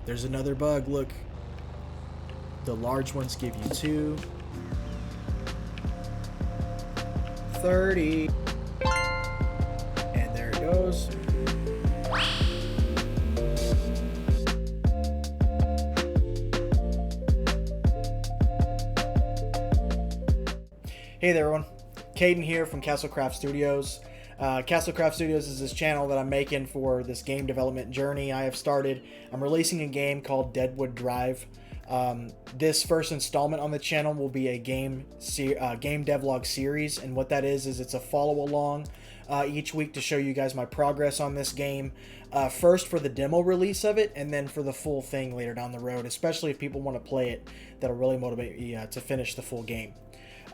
There's another bug. Look. The large ones give you 2. 30. And there it goes. Hey there, everyone. Caden here from Castlecraft Studios. Castlecraft Studios is this channel that I'm making for this game development journey I have started. I'm releasing a game called Deadwood Drive. This first installment on the channel will be a game devlog series, and what that is it's a follow along each week to show you guys my progress on this game. First for the demo release of it, and then for the full thing later down the road, especially if people want to play it. That'll really motivate me to finish the full game.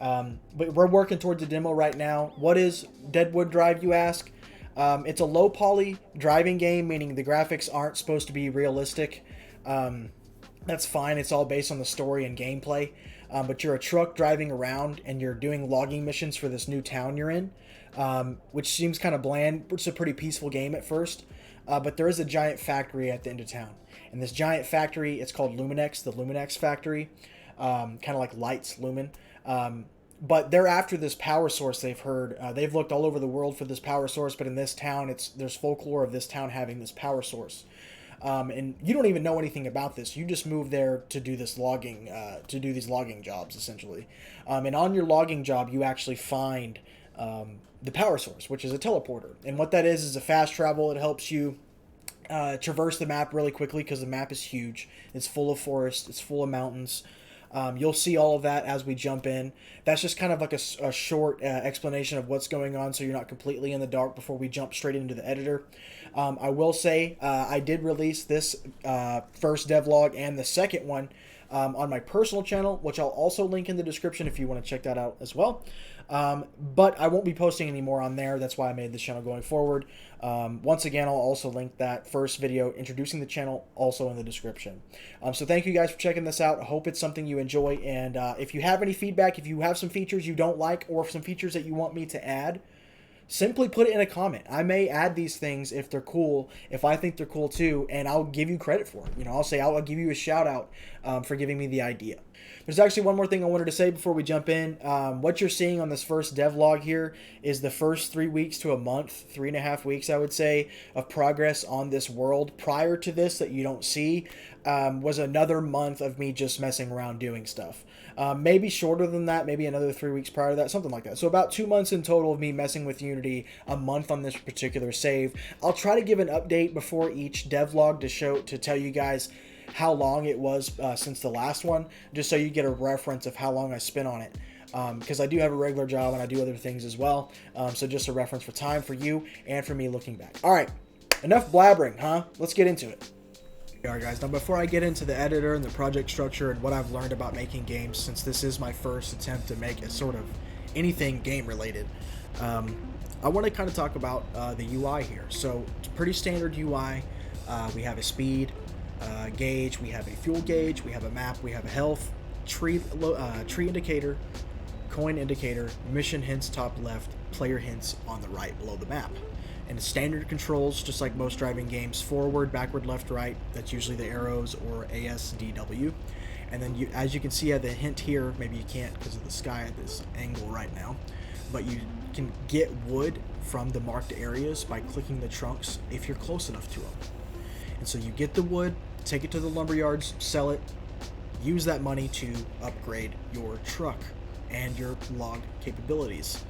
But we're working towards the demo right now. What is Deadwood Drive, you ask? It's a low poly driving game, meaning the graphics aren't supposed to be realistic. That's fine. It's all based on the story and gameplay. But you're a truck driving around and you're doing logging missions for this new town you're in, which seems kind of bland. It's a pretty peaceful game at first. But there is a giant factory at the end of town. And this giant factory, it's called Luminex, the Luminex factory. Kind of like Lights, Lumen. But they're after this power source they've heard. They've looked all over the world for this power source, but in this town, there's folklore of this town having this power source. And you don't even know anything about this. You just move there to do this logging, to do these logging jobs, essentially. And on your logging job, you actually find the power source, which is a teleporter. And what that is a fast travel. It helps you traverse the map really quickly because the map is huge. It's full of forest. It's full of mountains. You'll see all of that as we jump in. That's just kind of like a short explanation of what's going on, so you're not completely in the dark before we jump straight into the editor. I will say I did release this first devlog and the second one on my personal channel, which I'll also link in the description if you want to check that out as well. But I won't be posting any more on there. That's why I made this channel going forward. Once again, I'll also link that first video introducing the channel also in the description. So thank you guys for checking this out. I hope it's something you enjoy. And if you have any feedback, if you have some features you don't like or some features that you want me to add, simply put it in a comment. I may add these things if they're cool, if I think they're cool too, and I'll give you credit for it. You know, I'll give you a shout out for giving me the idea. There's actually one more thing I wanted to say before we jump in. What you're seeing on this first devlog here is the first 3 weeks to a month, 3.5 weeks, I would say, of progress on this world. Prior to this that you don't see was another month of me just messing around doing stuff. Maybe shorter than that, maybe another 3 weeks prior to that, something like that. So about 2 months in total of me messing with Unity, a month on this particular save. I'll try to give an update before each devlog to tell you guys how long it was since the last one, just so you get a reference of how long I spent on it. Because I do have a regular job and I do other things as well. So just a reference for time for you and for me looking back. All right, enough blabbering, huh? Let's get into it. Alright guys, now before I get into the editor and the project structure and what I've learned about making games, since this is my first attempt to make a sort of anything game related, I want to kind of talk about the UI here. So it's pretty standard UI. We have a speed gauge, we have a fuel gauge, we have a map, we have a health, tree indicator, coin indicator, mission hints top left, player hints on the right below the map. And standard controls, just like most driving games, forward, backward, left, right. That's usually the arrows or ASDW. And then as you can see at the hint here, maybe you can't because of the sky at this angle right now, but you can get wood from the marked areas by clicking the trunks if you're close enough to them. And so you get the wood, take it to the lumber yards, sell it, use that money to upgrade your truck and your log capabilities.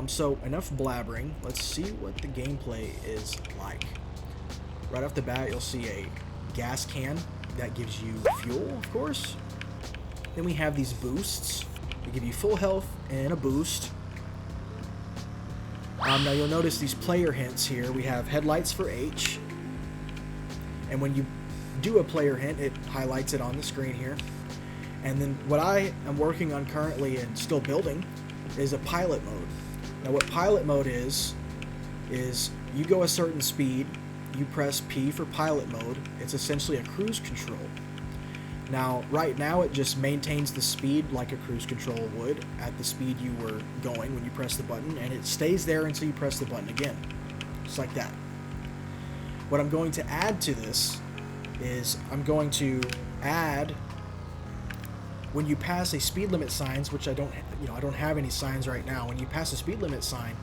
So enough blabbering. Let's see what the gameplay is like. Right off the bat, you'll see a gas can that gives you fuel, of course. Then we have these boosts. They give you full health and a boost. Now you'll notice these player hints here. We have headlights for H. And when you do a player hint, it highlights it on the screen here. And then what I am working on currently and still building is a pilot mode. Now what pilot mode is you go a certain speed, you press P for pilot mode. It's essentially a cruise control. Now right now it just maintains the speed like a cruise control would at the speed you were going when you press the button, and it stays there until you press the button again. Just like that. What I'm going to add to this is I'm going to add, when you pass a speed limit signs, which I don't have any signs right now. When you pass a speed limit sign,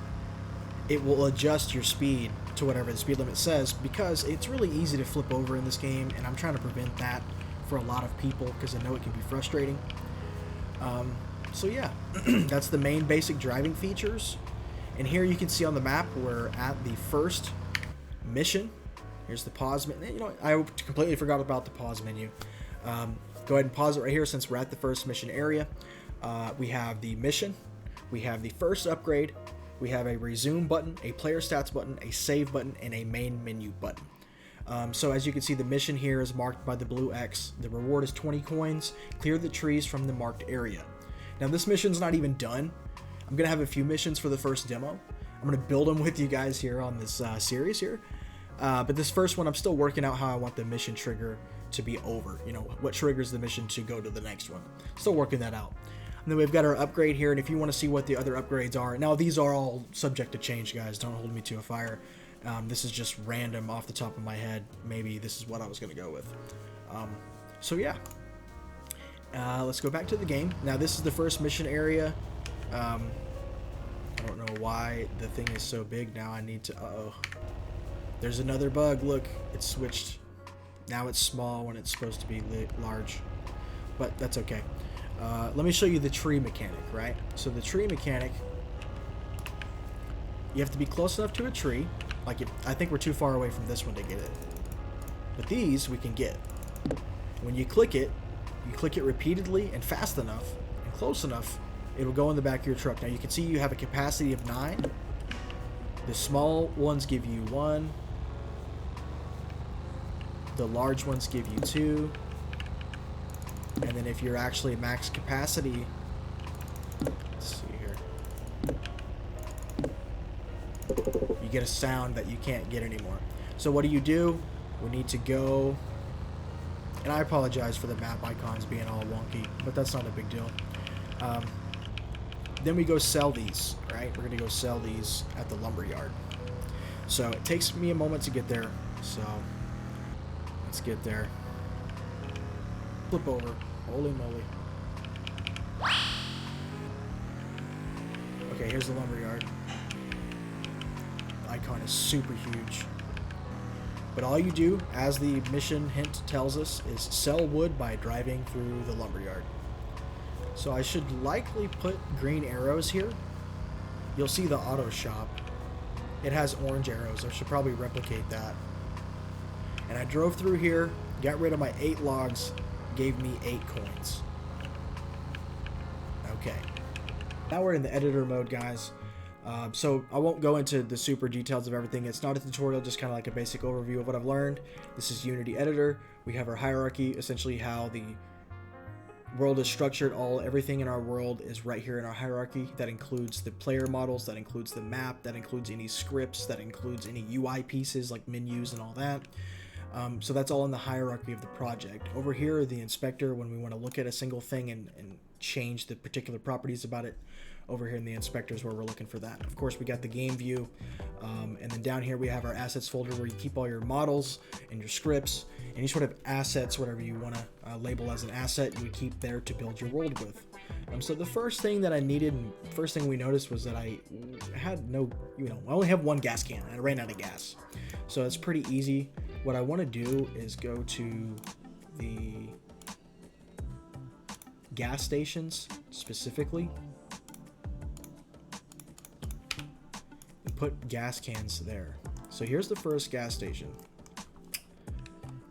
it will adjust your speed to whatever the speed limit says, because it's really easy to flip over in this game, and I'm trying to prevent that for a lot of people because I know it can be frustrating. So yeah, that's the main basic driving features. And here you can see on the map we're at the first mission. Here's the pause menu. You know, I completely forgot about the pause menu. Go ahead and pause it right here since we're at the first mission area. We have the mission, we have the first upgrade, we have a resume button, a player stats button, a save button, and a main menu button. So as you can see, the mission here is marked by the blue X. The reward is 20 coins. Clear the trees from the marked area. Now this mission's not even done. I'm going to have a few missions for the first demo. I'm going to build them with you guys here on this series here. But this first one, I'm still working out how I want the mission trigger to be over. You know, what triggers the mission to go to the next one. Still working that out. And then we've got our upgrade here, and if you want to see what the other upgrades are, now these are all subject to change, guys. Don't hold me to a fire. This is just random off the top of my head. Maybe this is what I was going to go with. So yeah. Let's go back to the game. Now this is the first mission area. I don't know why the thing is so big now. I need to... Uh-oh. There's another bug. Look, it's switched. Now it's small when it's supposed to be large. But that's okay. Let me show you the tree mechanic, right? So the tree mechanic, you have to be close enough to a tree. Like, I think we're too far away from this one to get it. But these we can get. When you click it repeatedly and fast enough and close enough, it'll go in the back of your truck. Now you can see you have a capacity of 9. The small ones give you 1. The large ones give you 2. And then if you're actually max capacity, let's see here, you get a sound that you can't get anymore. So what do? We need to go, and I apologize for the map icons being all wonky, but that's not a big deal. Then we go sell these, right? We're going to go sell these at the lumberyard. So it takes me a moment to get there, so let's get there. Flip over. Holy moly. Okay, here's the lumberyard. The icon is super huge. But all you do, as the mission hint tells us, is sell wood by driving through the lumberyard. So I should likely put green arrows here. You'll see the auto shop. It has orange arrows. I should probably replicate that. And I drove through here, got rid of my 8 logs, gave me 8 coins. Okay. Now we're in the editor mode, guys. So I won't go into the super details of everything. It's not a tutorial, just kind of like a basic overview of what I've learned. This is Unity Editor. We have our hierarchy, essentially how the world is structured. Everything in our world is right here in our hierarchy. That includes the player models, that includes the map, that includes any scripts, that includes any UI pieces like menus and all that. So that's all in the hierarchy of the project. Over here, the inspector, when we want to look at a single thing and change the particular properties about it, over here in the inspector is where we're looking for that. Of course, we got the game view, and then down here we have our assets folder where you keep all your models and your scripts, any sort of assets, whatever you want to label as an asset, you would keep there to build your world with. So the first thing that I needed, and first thing we noticed was that I had no, I only have 1 gas can. I ran out of gas. So it's pretty easy. What I want to do is go to the gas stations specifically and put gas cans there. So here's the first gas station.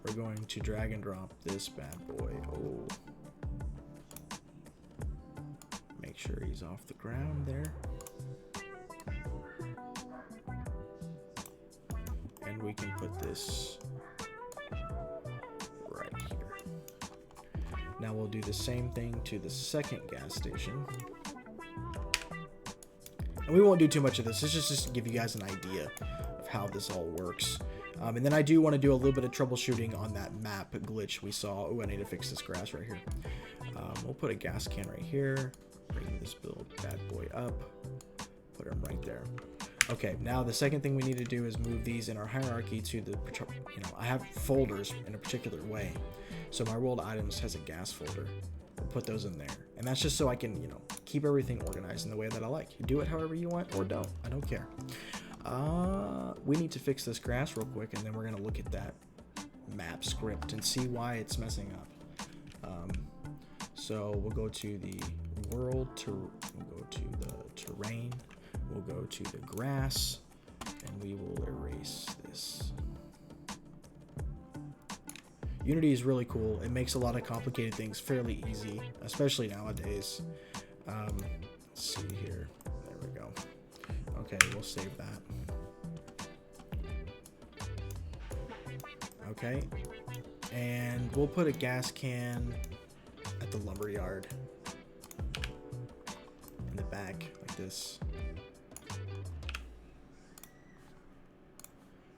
We're going to drag and drop this bad boy. Oh. Make sure he's off the ground there. And we can put this right here. Now we'll do the same thing to the second gas station. And we won't do too much of this. This is just to give you guys an idea of how this all works. And then I do want to do a little bit of troubleshooting on that map glitch we saw. Oh, I need to fix this grass right here. We'll put a gas can right here. Bring this build bad boy up. Put him right there. Okay, now the second thing we need to do is move these in our hierarchy to the, I have folders in a particular way. So my world items has a gas folder. We'll put those in there. And that's just so I can, keep everything organized in the way that I like. Do it however you want or don't. I don't care. We need to fix this grass real quick, and then we're going to look at that map script and see why it's messing up. So we'll go to the we'll go to the terrain, we'll go to the grass, and we will erase this. Unity is really cool. It makes a lot of complicated things fairly easy, especially nowadays. Let's see here. There we go. Okay, we'll save that. Okay, and we'll put a gas can at the lumberyard in the back like this.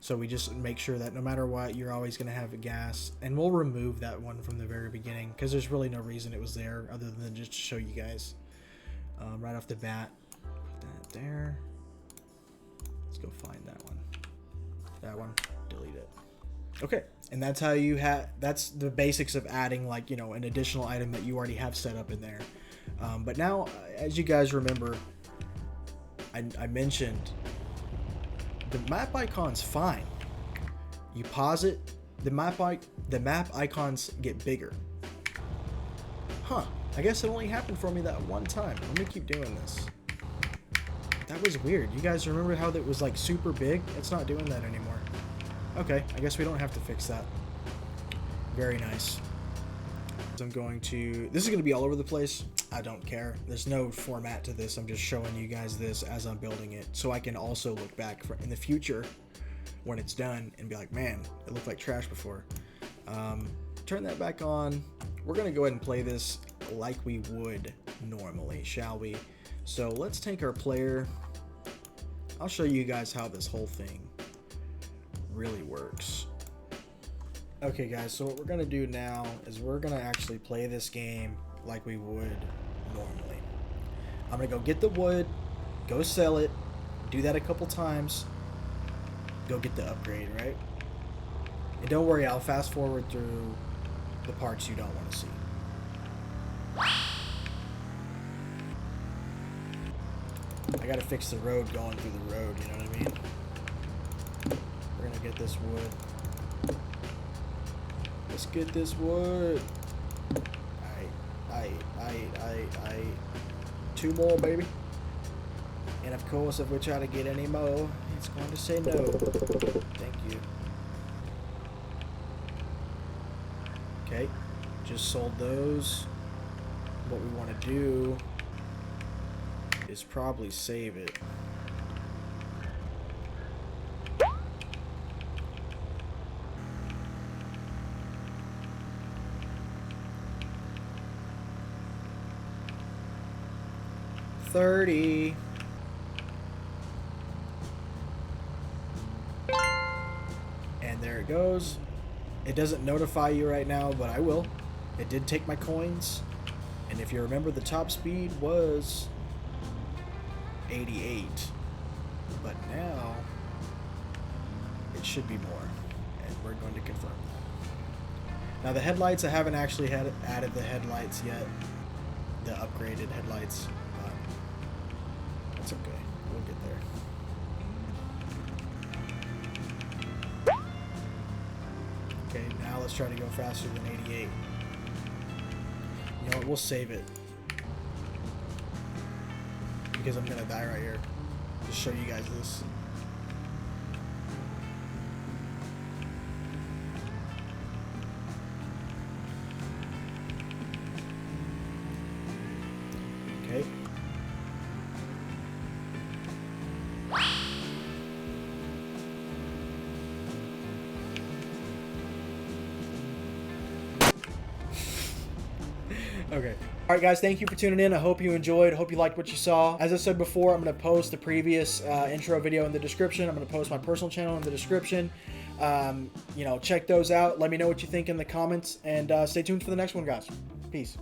So we just make sure that no matter what, you're always going to have a gas. And we'll remove that one from the very beginning because there's really no reason it was there other than just to show you guys right off the bat. Put that there. Let's go find that one. That one. Delete it. Okay, and that's how that's the basics of adding, like, an additional item that you already have set up in there. But now, as you guys remember, I mentioned the map icon's fine. You pause it, the map icons get bigger. Huh, I guess it only happened for me that one time. Let me keep doing this. That was weird. You guys remember how that was like super big? It's not doing that anymore. Okay, I guess we don't have to fix that. Very nice. I'm going to... This is going to be all over the place. I don't care. There's no format to this. I'm just showing you guys this as I'm building it, so I can also look back in the future when it's done and be like, man, it looked like trash before. Turn that back on. We're going to go ahead and play this like we would normally, shall we? So let's take our player. I'll show you guys how this whole thing really works. Okay guys, so what we're gonna do now is we're gonna actually play this game like we would normally. I'm gonna go get the wood, go sell it, do that a couple times, go get the upgrade, right? And don't worry, I'll fast forward through the parts you don't want to see. I gotta fix the road going through the road, you know what I mean? We're gonna get this wood. Let's get this wood. Aight. 2 more, baby. And of course, if we try to get any more, it's going to say no. Thank you. Okay, just sold those. What we want to do is probably save it. $30. And there it goes. It doesn't notify you right now, but I will. It did take my coins. And if you remember, the top speed was 88. But now it should be more. And we're going to confirm that. Now the headlights, I haven't actually added the headlights yet. The upgraded headlights. That's okay. We'll get there. Okay, now let's try to go faster than 88. You know what? We'll save it. Because I'm gonna die right here. Just show you guys this. Okay. Okay. All right, guys, thank you for tuning in. I hope you enjoyed. I hope you liked what you saw. As I said before, I'm going to post the previous intro video in the description. I'm going to post my personal channel in the description. Check those out. Let me know what you think in the comments, and stay tuned for the next one, guys. Peace.